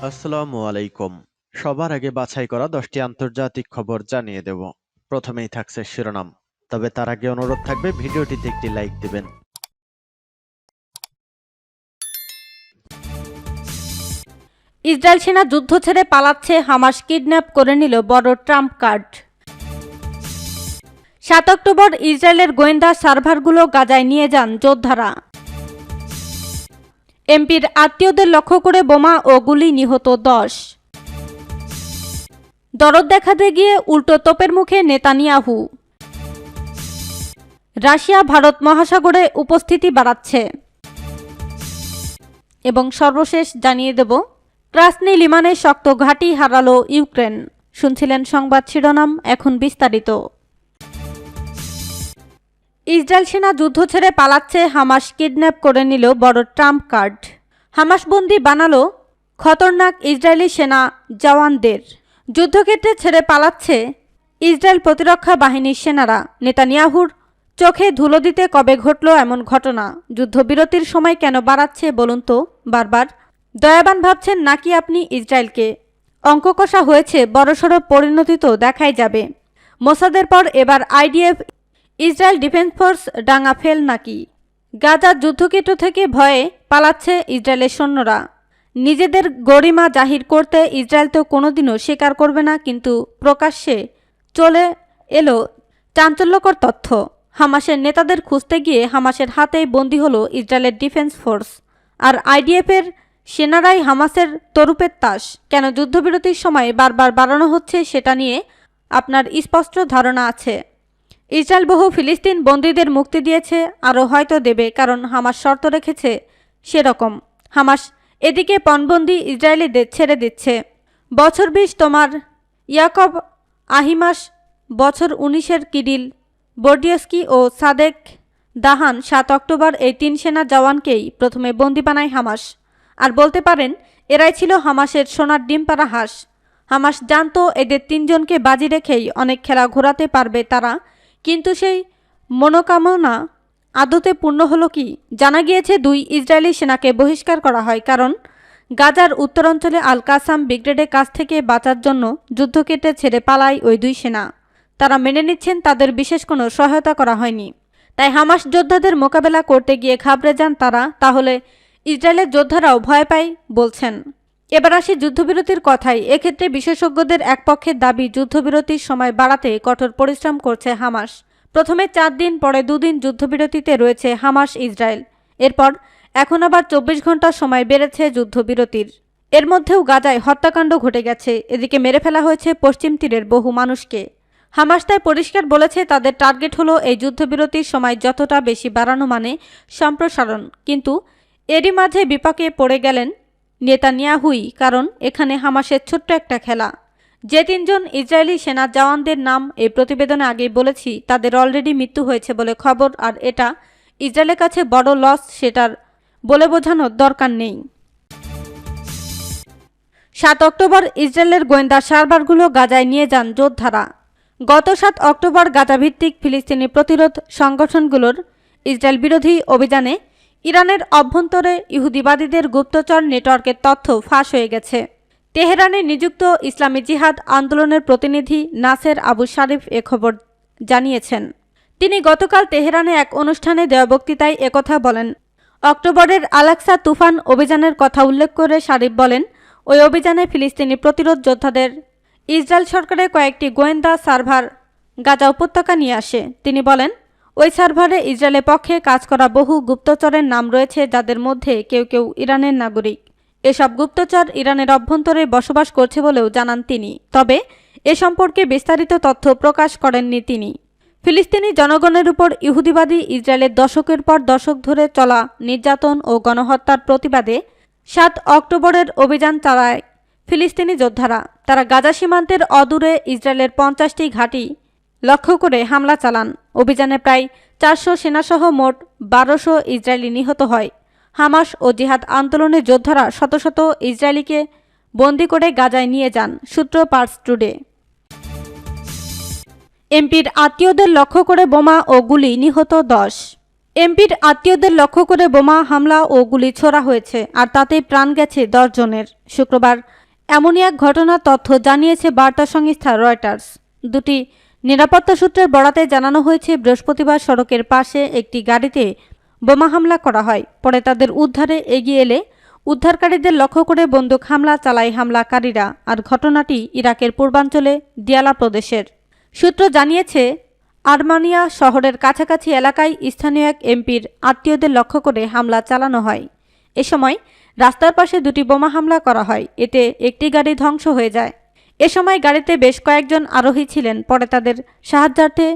আসসালামু আলাইকুম। সবার আগে বাছাই করা 10টি আন্তর্জাতিক খবর জানিয়ে দেব। প্রথমেই থাকছে শিরোনাম। তবে তার আগে অনুরোধ থাকবে ভিডিওটিতে একটি লাইক দিবেন। ইসরায়েল সেনা যুদ্ধ ছেড়ে পালাচ্ছে, হামাস কিডন্যাপ করে নিল বড় ট্রাম্প কার্ড। 7 অক্টোবর ইসরায়েলের গোয়েন্দা সার্ভারগুলো গাজায় নিয়ে যান যোদ্ধারা। এমপির আত্মীয়দের লক্ষ্য করে বোমা ও গুলি, নিহত 10। দরদ দেখাতে গিয়ে উল্টো তোপের মুখে নেতানিয়াহু। রাশিয়া ভারত মহাসাগরে উপস্থিতি বাড়াচ্ছে। এবং সর্বশেষ জানিয়ে দেব, ক্রাসনি লিমানে শক্ত ঘাঁটি হারালো ইউক্রেন। শুনছিলেন সংবাদ শিরোনাম, এখন বিস্তারিত। ইসরায়েল সেনা যুদ্ধ ছেড়ে পালাচ্ছে, হামাস কিডন্যাপ করে নিল বড় ট্রাম্প কার্ড। হামাস বন্দি বানালো খতরনাক ইসরায়েলি সেনা জওয়ানদের। যুদ্ধক্ষেত্রে ছেড়ে পালাচ্ছে ইসরায়েল প্রতিরক্ষা বাহিনীর সেনারা। নেতানিয়াহুর চোখে ধুলো দিতে কবে ঘটল এমন ঘটনা? যুদ্ধবিরতির সময় কেন বাড়াচ্ছে বলুন তো বারবার? দয়াবান ভাবছেন নাকি আপনি ইসরায়েলকে? অঙ্ক কষা হয়েছে, বড়সড় পরিণতি তো দেখাই যাবে। মোসাদের পর এবার আইডিএফ, ইসরায়েল ডিফেন্স ফোর্স ডাঙা ফেল নাকি? গাজার যুদ্ধক্ষেত্র থেকে ভয়ে পালাচ্ছে ইসরায়েলের সৈন্যরা। নিজেদের গরিমা জাহির করতে ইসরায়েল তো কোনোদিনও স্বীকার করবে না, কিন্তু প্রকাশ্যে চলে এলো চাঞ্চল্যকর তথ্য। হামাসের নেতাদের খুঁজতে গিয়ে হামাসের হাতেই বন্দী হলো ইসরায়েলের ডিফেন্স ফোর্স। আর আইডিএফের সেনারাই হামাসের তরুপের তাস। কেন যুদ্ধবিরতির সময় বারবার বাড়ানো হচ্ছে সেটা নিয়ে আপনার স্পষ্ট ধারণা আছে। ইসরায়েল বহু ফিলিস্তিন বন্দীদের মুক্তি দিয়েছে, আরও হয়তো দেবে, কারণ হামাস শর্ত রেখেছে সেরকম। হামাস এদিকে পণবন্দি ইসরায়েলিদের ছেড়ে দিচ্ছে। বছর 20 তোমার ইয়াকব আহিমাস, বছর 19-এর কিরিল বর্ডিয়স্কি ও সাদেক দাহান। 7 অক্টোবর এই 3 সেনা জওয়ানকেই প্রথমে বন্দি বানায় হামাস। আর বলতে পারেন এরাই ছিল হামাসের সোনার ডিম পাড়া হাঁস। হামাস জানতো এদের 3 জনকে বাজি রেখেই অনেক খেলা ঘোরাতে পারবে তারা, কিন্তু সেই মনোকামনা আদতে পূর্ণ হলো কি? জানা গিয়েছে 2 ইসরায়েলি সেনাকে বহিষ্কার করা হয়, কারণ গাজার উত্তরাঞ্চলে আল কাসাম ব্রিগেডের কাছ থেকে বাঁচার জন্য যুদ্ধক্ষেত্রে ছেড়ে পালায় ওই 2 সেনা। তারা মেনে নিচ্ছেন তাদের বিশেষ কোনো সহায়তা করা হয়নি, তাই হামাস যোদ্ধাদের মোকাবেলা করতে গিয়ে ঘাবড়ে যান তারা। তাহলে ইসরায়েলের যোদ্ধারাও ভয় পায় বলছেন। এবার আসি যুদ্ধবিরতির কথায়। এক্ষেত্রে বিশেষজ্ঞদের এক পক্ষের দাবি, যুদ্ধবিরতির সময় বাড়াতে কঠোর পরিশ্রম করছে হামাস। প্রথমে 4 দিন, পরে 2 দিন যুদ্ধবিরতিতে রয়েছে হামাস ইসরায়েল। এরপর এখন আবার 24 ঘন্টার সময় বেড়েছে যুদ্ধবিরতির। এর মধ্যেও গাজায় হত্যাকাণ্ড ঘটে গেছে। এদিকে মেরে ফেলা হয়েছে পশ্চিম তীরের বহু মানুষকে। হামাস তাই পরিষ্কার বলেছে তাদের টার্গেট হলো এই যুদ্ধবিরতির সময় যতটা বেশি বাড়ানো মানে সম্প্রসারণ। কিন্তু এরই মাঝে বিপাকে পড়ে গেলেন নেতানিয়াহুই, কারণ এখানে হামাসের ছোট্ট একটা খেলা। যে 3 জন ইসরায়েলি সেনা জওয়ানদের নাম এই প্রতিবেদনে আগেই বলেছি, তাদের অলরেডি মৃত্যু হয়েছে বলে খবর। আর এটা ইসরায়েলের কাছে বড় লস, সেটার বলে বোঝানোর দরকার নেই। 7 অক্টোবর ইসরায়েলের গোয়েন্দা সার্ভারগুলো গাজায় নিয়ে যান যোদ্ধারা। গত 7 অক্টোবর গাজাভিত্তিক ফিলিস্তিনি প্রতিরোধ সংগঠনগুলোর ইসরায়েল বিরোধী অভিযানে ইরানের অভ্যন্তরে ইহুদিবাদীদের গুপ্তচর নেটওয়ার্কের তথ্য ফাঁস হয়ে গেছে। তেহরানে নিযুক্ত ইসলামী জিহাদ আন্দোলনের প্রতিনিধি নাসের আবু শারিফ এ খবর জানিয়েছেন। তিনি গতকাল তেহরানে এক অনুষ্ঠানে দেওয়া বক্তৃতায় একথা বলেন। অক্টোবরের আল-আকসা তুফান অভিযানের কথা উল্লেখ করে শারিফ বলেন, ওই অভিযানে ফিলিস্তিনি প্রতিরোধ যোদ্ধাদের ইসরায়েল সরকারের কয়েকটি গোয়েন্দা সার্ভার গাজা উপত্যকা নিয়ে আসে। তিনি বলেন, ওই সার্ভারে ইসরায়েলের পক্ষে কাজ করা বহু গুপ্তচরের নাম রয়েছে, যাদের মধ্যে কেউ কেউ ইরানের নাগরিক। এসব গুপ্তচর ইরানের অভ্যন্তরে বসবাস করছে বলেও জানান তিনি। তবে এ সম্পর্কে বিস্তারিত তথ্য প্রকাশ করেননি তিনি। ফিলিস্তিনি জনগণের উপর ইহুদিবাদী ইসরায়েলের দশকের পর দশক ধরে চলা নির্যাতন ও গণহত্যার প্রতিবাদে 7 অক্টোবরের অভিযান চালায় ফিলিস্তিনি যোদ্ধারা। তারা গাজা সীমান্তের অদূরে ইসরায়েলের 50টি ঘাঁটি লক্ষ্য করে হামলা চালান। অভিযানে প্রায় 400 সেনাসহ মোট 1200 ইসরায়েলি নিহত হয়। হামাস ও জিহাদ আন্দোলনের যোদ্ধারা শত শত ইসরায়েলিকে বন্দী করে গাজায় নিয়ে যান। সূত্র পার্স টুডে। এমপির আত্মীয়দের লক্ষ্য করে বোমা ও গুলি, নিহত 10। এমপির আত্মীয়দের লক্ষ্য করে বোমা হামলা ও গুলি ছোড়া হয়েছে, আর তাতেই প্রাণ গেছে 10 জনের। শুক্রবার এমনই এক ঘটনার তথ্য জানিয়েছে বার্তা সংস্থা রয়টার্স। দুটি নিরাপত্তা সূত্রের বরাতে জানানো হয়েছে, বৃহস্পতিবার সড়কের পাশে একটি গাড়িতে বোমা হামলা করা হয়। পরে তাদের উদ্ধারে এগিয়ে এলে উদ্ধারকারীদের লক্ষ্য করে বন্দুক হামলা চালায় হামলাকারীরা। আর ঘটনাটি ইরাকের পূর্বাঞ্চলে দিয়ালা প্রদেশের। সূত্র জানিয়েছে, আরমানিয়া শহরের কাছাকাছি এলাকায় স্থানীয় এক এমপির আত্মীয়দের লক্ষ্য করে হামলা চালানো হয়। এ সময় রাস্তার পাশে দুটি বোমা হামলা করা হয়। এতে একটি গাড়ি ধ্বংস হয়ে যায়। এ সময় গাড়িতে বেশ কয়েকজন আরোহী ছিলেন। পরে তাদের সাহায্যার্থে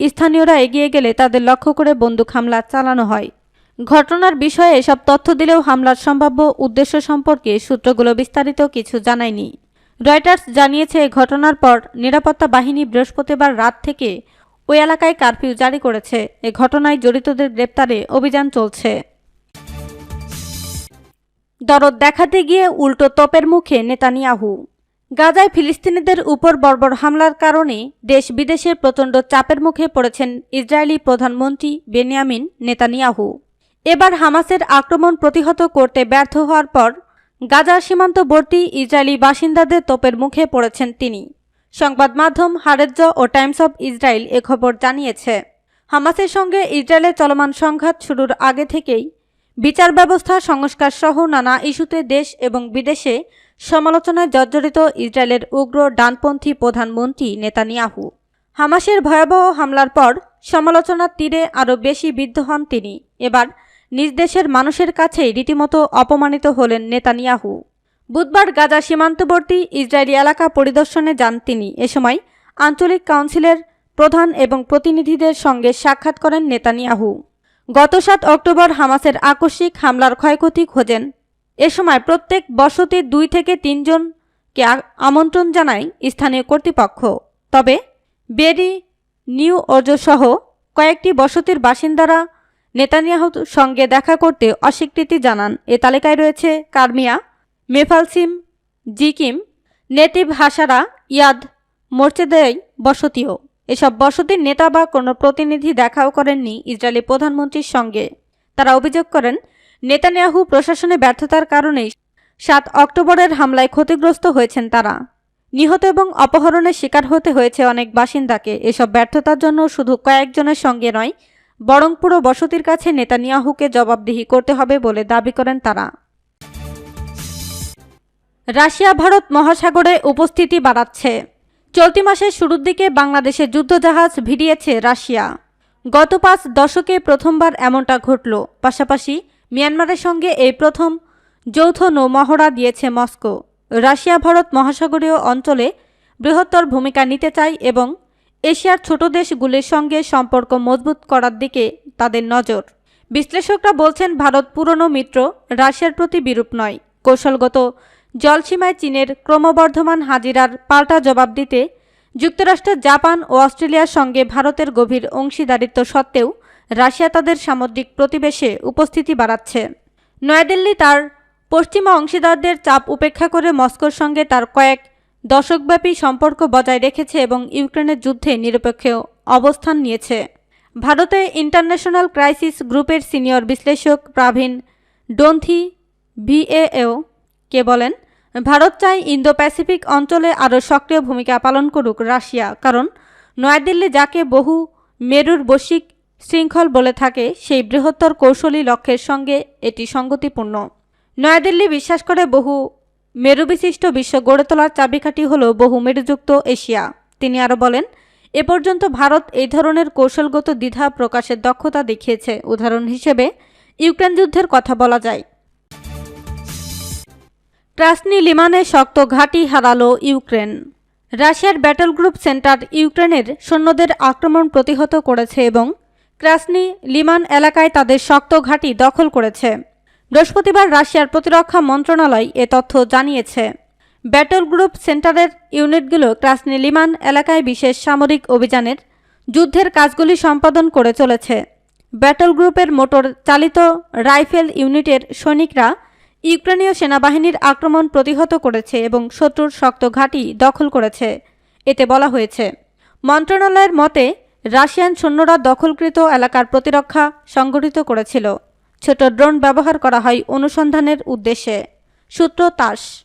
স্থানীয়রা এগিয়ে গেলে তাদের লক্ষ্য করে বন্দুক হামলা চালানো হয়। ঘটনার বিষয়ে এসব তথ্য দিলেও হামলার সম্ভাব্য উদ্দেশ্য সম্পর্কে সূত্রগুলো বিস্তারিত কিছু জানায়নি। রয়টার্স জানিয়েছে, ঘটনার পর নিরাপত্তা বাহিনী বৃহস্পতিবার রাত থেকে ওই এলাকায় কারফিউ জারি করেছে। এ ঘটনায় জড়িতদের গ্রেপ্তারে অভিযান চলছে। দরদ দেখাতে গিয়ে উল্টো তোপের মুখে নেতানিয়াহু। গাজায় ফিলিস্তিনিদের উপর বর্বর হামলার কারণে দেশ বিদেশে প্রচণ্ড চাপের মুখে পড়েছেন ইসরায়েলি প্রধানমন্ত্রী বেনিয়ামিন নেতানিয়াহু। এবার হামাসের আক্রমণ প্রতিহত করতে ব্যর্থ হওয়ার পর গাজার সীমান্তবর্তী ইসরায়েলি বাসিন্দাদের তোপের মুখে পড়েছেন তিনি। সংবাদ মাধ্যম হারেজ্জ ও টাইমস অব ইসরায়েল এ খবর জানিয়েছে। হামাসের সঙ্গে ইসরায়েলের চলমান সংঘাত শুরুর আগে থেকেই বিচার ব্যবস্থা সংস্কার সহ নানা ইস্যুতে দেশ এবং বিদেশে সমালোচনায় জর্জরিত ইসরায়েলের উগ্র ডানপন্থী প্রধানমন্ত্রী নেতানিয়াহু। হামাসের ভয়াবহ হামলার পর সমালোচনার তীরে আরও বেশি বিদ্ধ হন তিনি। এবার নিজ দেশের মানুষের কাছেই রীতিমতো অপমানিত হলেন নেতানিয়াহু। বুধবার গাজা সীমান্তবর্তী ইসরায়েলি এলাকা পরিদর্শনে যান তিনি। এ সময় আঞ্চলিক কাউন্সিলের প্রধান এবং প্রতিনিধিদের সঙ্গে সাক্ষাৎ করেন নেতানিয়াহু। গত 7 অক্টোবর হামাসের আকস্মিক হামলার ক্ষয়ক্ষতি খোঁজেন। এ সময় প্রত্যেক বসতির 2 থেকে 3 জনকে আমন্ত্রণ জানায় স্থানীয় কর্তৃপক্ষ। তবে বেরি নিউ ওজো সহ কয়েকটি বসতির বাসিন্দারা নেতানিয়াহুর সঙ্গে দেখা করতে অস্বীকৃতি জানান। এ তালিকায় রয়েছে কারমিয়া, মেফালসিম, জিকিম, নেটিভ হাসারা, ইয়াদ মোর্চেদেই বসতিও। এসব বসতির নেতা বা কোনো প্রতিনিধি দেখাও করেননি ইসরায়েলি প্রধানমন্ত্রীর সঙ্গে। তারা অভিযোগ করেন, নেতানিয়াহু প্রশাসনে ব্যর্থতার কারণেই 7 অক্টোবরের হামলায় ক্ষতিগ্রস্ত হয়েছেন তারা। নিহত এবং অপহরণের শিকার হতে হয়েছে অনেক বাসিন্দাকে। এসব ব্যর্থতার জন্য শুধু কয়েকজনের সঙ্গে নয়, বরং পুরো বসতির কাছে নেতানিয়াহুকে জবাবদিহি করতে হবে বলে দাবি করেন তারা। রাশিয়া ভারত মহাসাগরে উপস্থিতি বাড়াচ্ছে। চলতি মাসের শুরুর দিকে বাংলাদেশে যুদ্ধজাহাজ ভিড়িয়েছে রাশিয়া। গত 5 দশকে প্রথমবার এমনটা ঘটল। পাশাপাশি মিয়ানমারের সঙ্গে এই প্রথম যৌথ নৌমহড়া দিয়েছে মস্কো। রাশিয়া ভারত মহাসাগরীয় অঞ্চলে বৃহত্তর ভূমিকা নিতে চায় এবং এশিয়ার ছোট দেশগুলির সঙ্গে সম্পর্ক মজবুত করার দিকে তাদের নজর। বিশ্লেষকরা বলছেন, ভারত পুরনো মিত্র, রাশিয়ার প্রতি বিরূপ নয়। কৌশলগত জলসীমায় চীনের ক্রমবর্ধমান হাজিরার পাল্টা জবাব দিতে যুক্তরাষ্ট্র, জাপান ও অস্ট্রেলিয়ার সঙ্গে ভারতের গভীর অংশীদারিত্ব সত্ত্বেও রাশিয়া তাদের সামুদ্রিক প্রতিবেশে উপস্থিতি বাড়াচ্ছে। নয়াদিল্লি তার পশ্চিমা অংশীদারদের চাপ উপেক্ষা করে মস্কোর সঙ্গে তার কয়েক দশকব্যাপী সম্পর্ক বজায় রেখেছে এবং ইউক্রেনের যুদ্ধে নিরপেক্ষ অবস্থান নিয়েছে। ভারতে ইন্টারন্যাশনাল ক্রাইসিস গ্রুপের সিনিয়র বিশ্লেষক প্রবীণ ডোন্থি ভিএও কে বলেন, ভারত চায় ইন্দো প্যাসিফিক অঞ্চলে আরও সক্রিয় ভূমিকা পালন করুক রাশিয়া, কারণ নয়াদিল্লি যাকে বহু মেরুর বৈশ্বিক শৃঙ্খল বলে থাকে, সেই বৃহত্তর কৌশলী লক্ষ্যের সঙ্গে এটি সঙ্গতিপূর্ণ। নয়াদিল্লি বিশ্বাস করে বহু মেরুবিশিষ্ট বিশ্ব গড়ে তোলার চাবিকাঠি হল বহু মেরুযুক্ত এশিয়া। তিনি আরও বলেন, এ পর্যন্ত ভারত এই ধরনের কৌশলগত দ্বিধা প্রকাশের দক্ষতা দেখিয়েছে। উদাহরণ হিসেবে ইউক্রেন যুদ্ধের কথা বলা যায়। ক্রাসনি লিমানে শক্ত ঘাঁটি হারালো ইউক্রেন। রাশিয়ার ব্যাটল গ্রুপ সেন্টার ইউক্রেনের সৈন্যদের আক্রমণ প্রতিহত করেছে এবং ক্রাসনি লিমান এলাকায় তাদের শক্ত ঘাঁটি দখল করেছে। বৃহস্পতিবার রাশিয়ার প্রতিরক্ষা মন্ত্রণালয় এ তথ্য জানিয়েছে। ব্যাটল গ্রুপ সেন্টারের ইউনিটগুলো ক্রাসনি লিমান এলাকায় বিশেষ সামরিক অভিযানের যুদ্ধের কাজগুলি সম্পাদন করে চলেছে। ব্যাটল গ্রুপের মোটর চালিত রাইফেল ইউনিটের সৈনিকরা ইউক্রেনীয় সেনাবাহিনীর আক্রমণ প্রতিহত করেছে এবং শত্রুর শক্ত ঘাঁটি দখল করেছে, এতে বলা হয়েছে। মন্ত্রণালয়ের মতে, রাশিয়ান সৈন্যরা দখলকৃত এলাকার প্রতিরক্ষা সংগঠিত করেছিল। ছোট ড্রোন ব্যবহার করা হয় অনুসন্ধানের উদ্দেশ্যে। সূত্র তাস।